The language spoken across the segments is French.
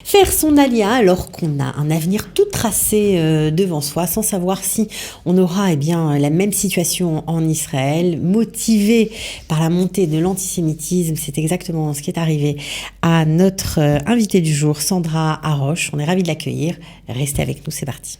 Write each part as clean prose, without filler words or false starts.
Faire son alia alors qu'on a un avenir tout tracé devant soi, sans savoir si on aura la même situation en Israël, motivé par la montée de l'antisémitisme. C'est exactement ce qui est arrivé à notre invitée du jour, Sandra Haroche. On est ravis de l'accueillir. Restez avec nous, c'est parti.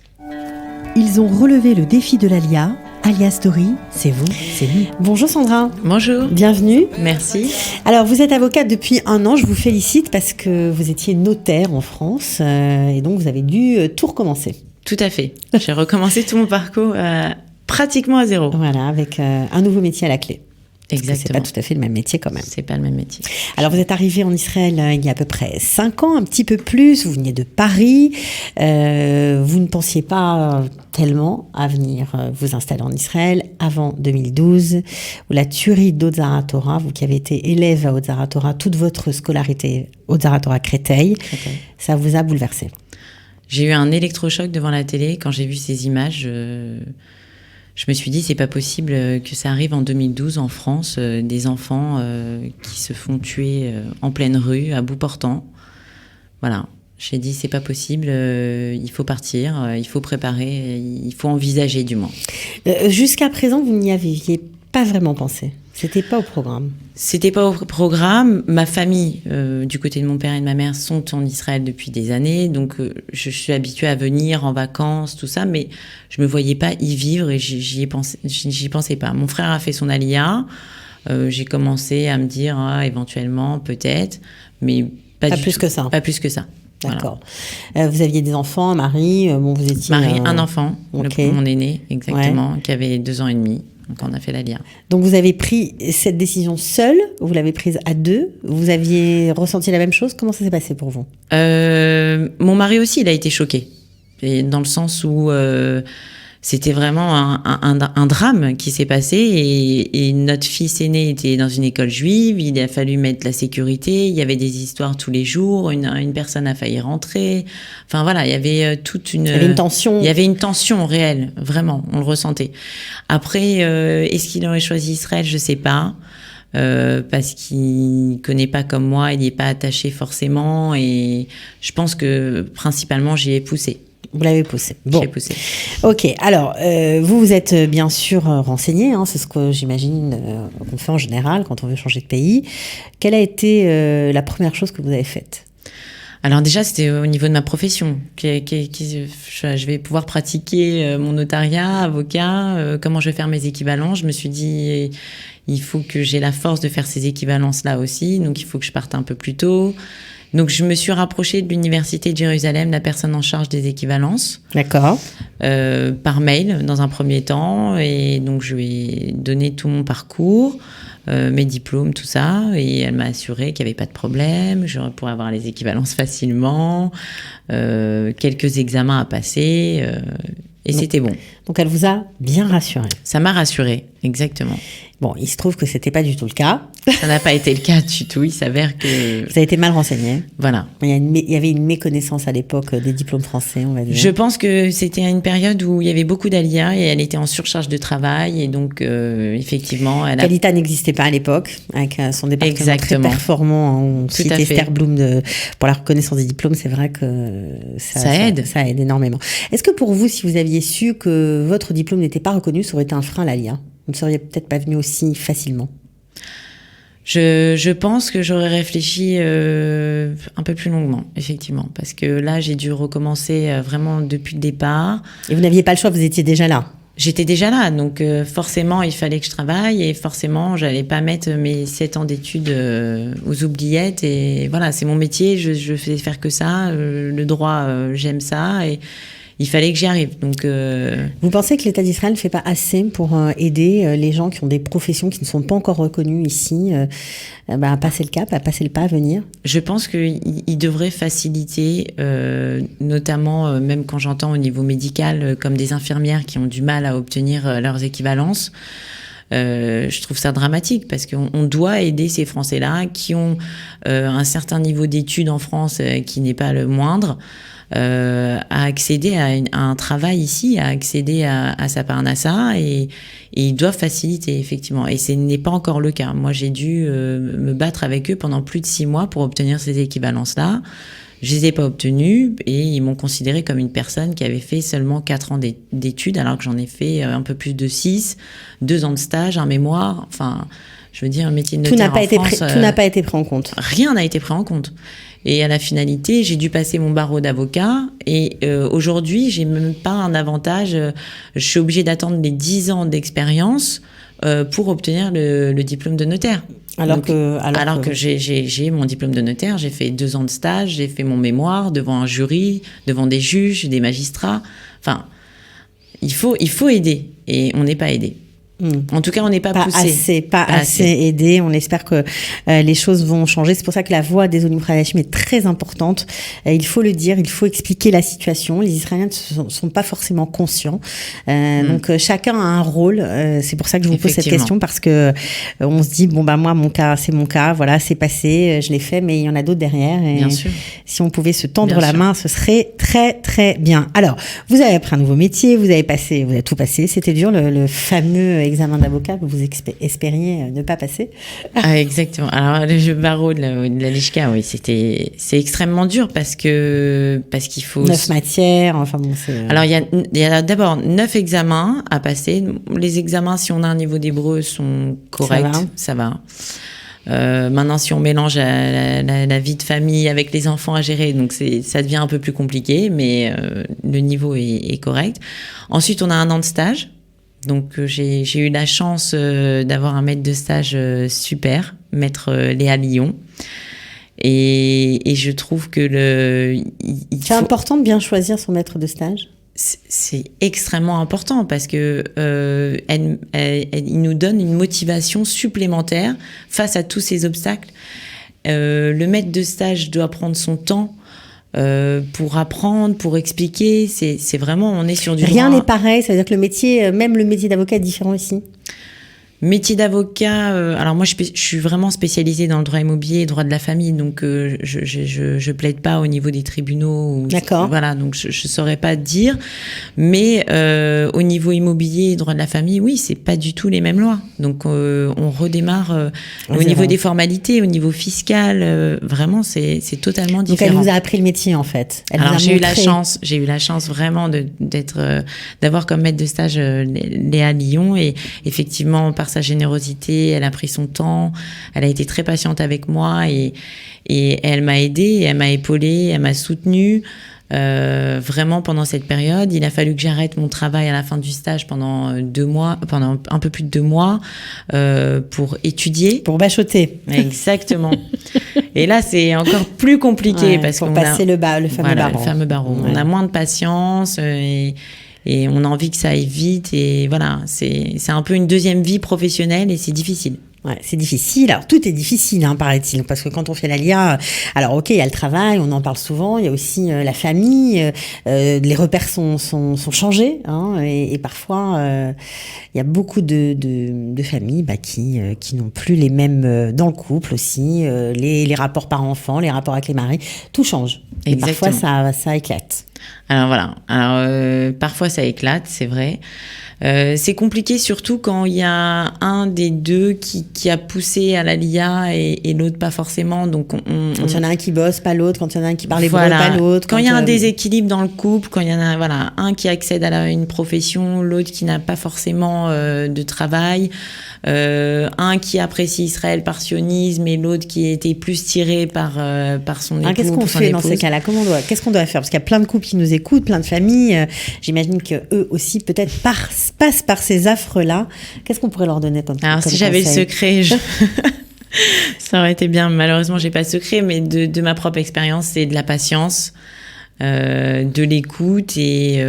Ils ont relevé le défi de l'ALIA. Alia Story, c'est vous, c'est nous. Bonjour Sandra. Bonjour. Bienvenue. Merci. Alors vous êtes avocate depuis 1 an, je vous félicite parce que vous étiez notaire en France et donc vous avez dû tout recommencer. Tout à fait. J'ai recommencé tout mon parcours pratiquement à zéro. Voilà, avec un nouveau métier à la clé. Exactement. C'est pas tout à fait le même métier quand même. C'est pas le même métier. Alors vous êtes arrivée en Israël il y a à peu près 5 ans, un petit peu plus. Vous veniez de Paris. Vous ne pensiez pas tellement à venir vous installer en Israël avant 2012, où la tuerie d'Ozara Torah, vous qui avez été élève à Ozara Torah, toute votre scolarité Ozara Torah Créteil, ça vous a bouleversé. J'ai eu un électrochoc devant la télé quand j'ai vu ces images. Je me suis dit, c'est pas possible que ça arrive en 2012 en France, des enfants qui se font tuer en pleine rue, à bout portant. Voilà, j'ai dit, c'est pas possible, il faut partir, il faut préparer, il faut envisager du moins. Jusqu'à présent, vous n'y aviez pas vraiment pensé? C'était pas au programme? C'était pas au programme. Ma famille, du côté de mon père et de ma mère, sont en Israël depuis des années, donc je suis habituée à venir en vacances, tout ça, mais je me voyais pas y vivre et j'y pensais pas. Mon frère a fait son alia, j'ai commencé à me dire éventuellement, peut-être, mais pas plus que ça. Pas plus que ça. D'accord. Voilà. Vous aviez des enfants, un mari, vous étiez... Mari, un enfant, mon aîné, exactement, qui avait 2 ans et demi. Donc on a fait l'ALIA. Donc vous avez pris cette décision seule, vous l'avez prise à 2, vous aviez ressenti la même chose, comment ça s'est passé pour vous? Mon mari aussi, il a été choqué. Et dans le sens où c'était vraiment un drame qui s'est passé et notre fils aîné était dans une école juive, il a fallu mettre la sécurité, il y avait des histoires tous les jours, une personne a failli rentrer, enfin voilà, il y avait toute une... Il y avait une tension. Il y avait une tension réelle, vraiment, on le ressentait. Après, est-ce qu'il aurait choisi Israël? Je sais pas. Parce qu'il connaît pas comme moi, il n'y est pas attaché forcément et je pense que principalement j'y ai poussé. Vous l'avez poussé. Bon. J'ai poussé. Ok, alors vous êtes bien sûr renseigné, c'est ce que j'imagine qu'on fait en général quand on veut changer de pays. Quelle a été la première chose que vous avez faite? Alors déjà, c'était au niveau de ma profession. Je vais pouvoir pratiquer mon notariat, avocat, comment je vais faire mes équivalents. Je me suis dit, il faut que j'ai la force de faire ces équivalences-là aussi, donc il faut que je parte un peu plus tôt. Donc, je me suis rapprochée de l'Université de Jérusalem, la personne en charge des équivalences. D'accord. Par mail, dans un premier temps. Et donc, je lui ai donné tout mon parcours, mes diplômes, tout ça. Et elle m'a assuré qu'il n'y avait pas de problème. Je pourrais avoir les équivalences facilement. Quelques examens à passer. Et c'était bon. Donc, elle vous a bien rassuré. Ça m'a rassurée, exactement. Bon, il se trouve que c'était pas du tout le cas. Ça n'a pas été le cas du tout. Il s'avère que... Vous avez été mal renseigné. Voilà. Il y avait une méconnaissance à l'époque des diplômes français, on va dire. Je pense que c'était une période où il y avait beaucoup d'ALIA et elle était en surcharge de travail. Et donc, effectivement... Qualita n'existait pas à l'époque, avec son département très performant. On citait Esther Blum pour la reconnaissance des diplômes. C'est vrai que ça aide. Ça aide énormément. Est-ce que pour vous, si vous aviez su que votre diplôme n'était pas reconnu, ça aurait été un frein à l'ALIA? Vous ne seriez peut-être pas venu aussi facilement? Je pense que j'aurais réfléchi un peu plus longuement, effectivement. Parce que là, j'ai dû recommencer vraiment depuis le départ. Et vous n'aviez pas le choix, vous étiez déjà là? J'étais déjà là, donc forcément, il fallait que je travaille. Et forcément, j'allais pas mettre mes 7 ans d'études aux oubliettes. Et voilà, c'est mon métier, je fais faire que ça. Le droit, j'aime ça. Et il fallait que j'y arrive. Donc, Vous pensez que l'État d'Israël ne fait pas assez pour aider les gens qui ont des professions qui ne sont pas encore reconnues ici à passer le cap, à passer le pas, à venir? Je pense qu'il devrait faciliter, notamment même quand j'entends au niveau médical, comme des infirmières qui ont du mal à obtenir leurs équivalences. Je trouve ça dramatique parce qu'on doit aider ces Français-là qui ont un certain niveau d'études en France qui n'est pas le moindre. À accéder à un travail ici, à accéder à sa parnassa et ils doivent faciliter effectivement. Et ce n'est pas encore le cas. Moi, j'ai dû me battre avec eux pendant plus de 6 mois pour obtenir ces équivalences-là. Je les ai pas obtenus et ils m'ont considéré comme une personne qui avait fait seulement 4 ans d'études, alors que j'en ai fait un peu plus de 6, 2 ans de stage, un mémoire. Enfin, je veux dire, un métier de notaire tout n'a pas été pris en compte. Rien n'a été pris en compte. Et à la finalité, j'ai dû passer mon barreau d'avocat. Et aujourd'hui, j'ai même pas un avantage. Je suis obligée d'attendre les 10 ans d'expérience pour obtenir le diplôme de notaire. Alors que j'ai mon diplôme de notaire, j'ai fait 2 ans de stage, j'ai fait mon mémoire devant un jury, devant des juges, des magistrats. Enfin, il faut aider. Et on n'est pas aidé. En tout cas, on n'est pas poussé. Pas assez aidé. On espère que les choses vont changer. C'est pour ça que la voix des Olim Hadashim est très importante. Il faut le dire, il faut expliquer la situation. Les Israéliens ne sont pas forcément conscients. Donc chacun a un rôle. C'est pour ça que je vous pose cette question, parce que on se dit moi mon cas, c'est mon cas. Voilà, c'est passé, je l'ai fait, mais il y en a d'autres derrière. Et bien sûr. Si on pouvait se tendre la main, ce serait très très bien. Alors, vous avez appris un nouveau métier, vous avez tout passé. C'était dur, le fameux examen d'avocat que vous espériez ne pas passer. Exactement. Alors le barreau de la Lishka, oui, c'est extrêmement dur parce qu'il faut 9 matières. Enfin bon, alors il y a d'abord 9 examens à passer. Les examens, si on a un niveau d'hébreu, sont corrects, ça va. Maintenant, si on mélange la vie de famille avec les enfants à gérer, donc ça devient un peu plus compliqué, mais le niveau est correct. Ensuite, on a 1 an de stage. Donc j'ai eu la chance d'avoir un maître de stage super, maître Léa Lyon. Et je trouveau que c'est important de bien choisir son maître de stage. C'est extrêmement important parce que il nous donne une motivation supplémentaire face à tous ces obstacles. Le maître de stage doit prendre son temps pour apprendre, pour expliquer. C'est vraiment, on est sur du Rien n'est pareil, ça veut dire que même le métier d'avocat est différent ici. Métier d'avocat, alors moi je suis vraiment spécialisée dans le droit immobilier et droit de la famille, donc je plaide pas au niveau des tribunaux. D'accord. Voilà, donc je saurais pas dire, mais au niveau immobilier et droit de la famille, oui, c'est pas du tout les mêmes lois. Donc on redémarre au niveau des formalités, au niveau fiscal, vraiment c'est totalement différent. Donc elle vous a appris le métier en fait. Alors j'ai eu la chance vraiment d'avoir comme maître de stage Léa Lyon, et effectivement par sa générosité, elle a pris son temps, elle a été très patiente avec moi et elle m'a aidée, elle m'a épaulée, elle m'a soutenue vraiment pendant cette période. Il a fallu que j'arrête mon travail à la fin du stage pendant 2 mois, pendant un peu plus de 2 mois pour étudier. Pour bachoter. Exactement. Et là, c'est encore plus compliqué parce pour passer le fameux barreau. Ouais. On a moins de patience et on a envie que ça aille vite, et voilà, c'est un peu une deuxième vie professionnelle et c'est difficile. Ouais, c'est difficile. Alors, tout est difficile, paraît-il, parce que quand on fait l'ALIA, alors ok, il y a le travail, on en parle souvent, il y a aussi la famille, les repères sont changés, et parfois, il y a beaucoup de familles qui n'ont plus les mêmes dans le couple aussi, les rapports par enfant, les rapports avec les maris, tout change. Et parfois, ça éclate. Alors voilà, parfois ça éclate, c'est vrai. C'est compliqué surtout quand il y a un des deux qui a poussé à l'ALIA et l'autre pas forcément. Donc quand il y en a un qui bosse, pas l'autre. Quand il y en a un qui parle hébreu, pas l'autre. Quand il y a un déséquilibre dans le couple, quand il y en a un qui accède à une profession, l'autre qui n'a pas forcément de travail, un qui apprécie Israël par sionisme et l'autre qui était plus tiré par son époux. Qu'est-ce qu'on fait dans ces cas-là? Qu'est-ce qu'on doit faire? Parce qu'il y a plein de couples qui nous écoutent, plein de familles. J'imagine que eux aussi peut-être passent par ces affres-là. Qu'est-ce qu'on pourrait leur donner comme Alors si j'avais le secret, ça aurait été bien. Malheureusement, j'ai pas le secret, mais de ma propre expérience, c'est de la patience, de l'écoute et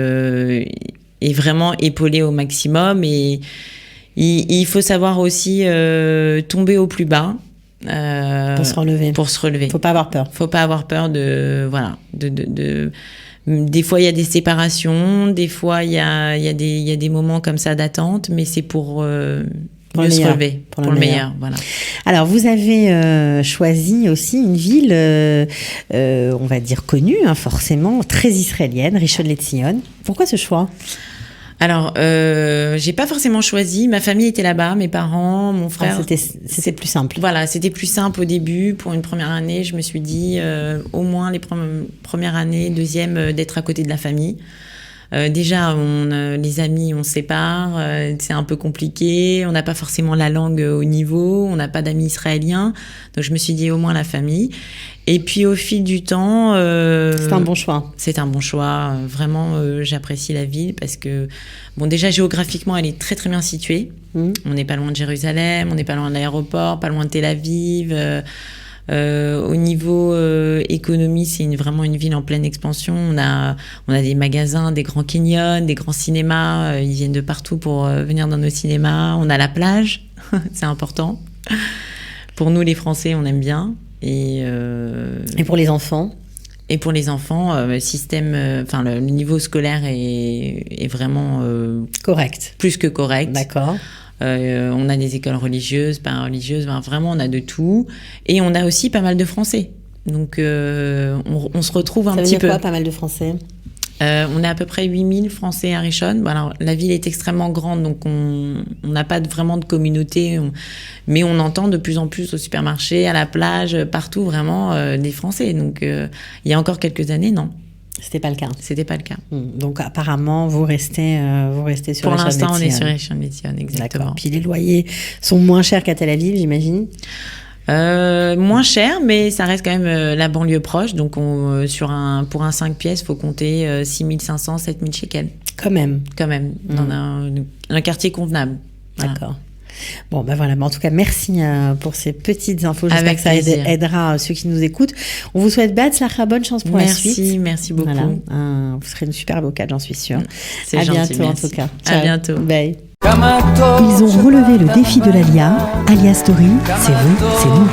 vraiment épauler au maximum. Et il faut savoir aussi tomber au plus bas. Pour se relever. Faut pas avoir peur. Faut pas avoir peur des fois, il y a des séparations, des fois, il y a des moments comme ça d'attente, mais c'est pour se relever, pour le meilleur. Voilà. Alors, vous avez choisi aussi une ville, on va dire connue, forcément, très israélienne, Rishon LeZion. Pourquoi ce choix ? Alors, j'ai pas forcément choisi. Ma famille était là-bas, mes parents, mon frère. C'était plus simple. Voilà, c'était plus simple au début. Pour une première année, je me suis dit, au moins les premières années, deuxième, d'être à côté de la famille. Déjà, les amis, on se sépare, c'est un peu compliqué, on n'a pas forcément la langue au niveau, on n'a pas d'amis israéliens, donc je me suis dit au moins la famille. Et puis au fil du temps... c'est un bon choix. C'est un bon choix, vraiment j'apprécie la ville parce que, bon déjà géographiquement elle est très très bien située, on n'est pas loin de Jérusalem, on n'est pas loin de l'aéroport, pas loin de Tel Aviv... au niveau économie, c'est vraiment une ville en pleine expansion. On a des magasins, des grands canyons, des grands cinémas. Ils viennent de partout pour venir dans nos cinémas. On a la plage, c'est important. Pour nous, les Français, on aime bien. Et pour les enfants? Et pour les enfants, le niveau scolaire est vraiment correct. Plus que correct. D'accord. On a des écoles religieuses, parareligieuses, vraiment on a de tout. Et on a aussi pas mal de Français. Donc on se retrouve un petit peu. Ça veut dire quoi, pas mal de Français? On est à peu près 8000 Français à Rishon. Bon, alors, la ville est extrêmement grande, donc on n'a pas vraiment de communauté. Mais on entend de plus en plus au supermarché, à la plage, partout vraiment des Français. Donc il y a encore quelques années, non. C'était pas le cas. C'était pas le cas. Donc apparemment, vous restez sur Pour Rishon l'instant, LeZion. on est sur Rishon LeZion, exactement. D'accord. Puis les loyers sont moins chers qu'à Tel Aviv, j'imagine. Moins cher, mais ça reste quand même la banlieue proche. Donc pour un 5 pièces, il faut compter 6500, 7000 shekels. Quand même. Dans un quartier convenable. Voilà. D'accord. Bon, ben voilà. Mais en tout cas, merci pour ces petites infos. J'espère que ça aidera ceux qui nous écoutent. On vous souhaite Behatzlacha, bonne chance pour la suite. Merci beaucoup. Voilà. Vous serez une super avocate, j'en suis sûre. C'est gentil. À bientôt, merci. en tout cas. Ciao. À bientôt. Bye. Ils ont relevé le défi de l'Alia. Alia Story, c'est vous, c'est nous.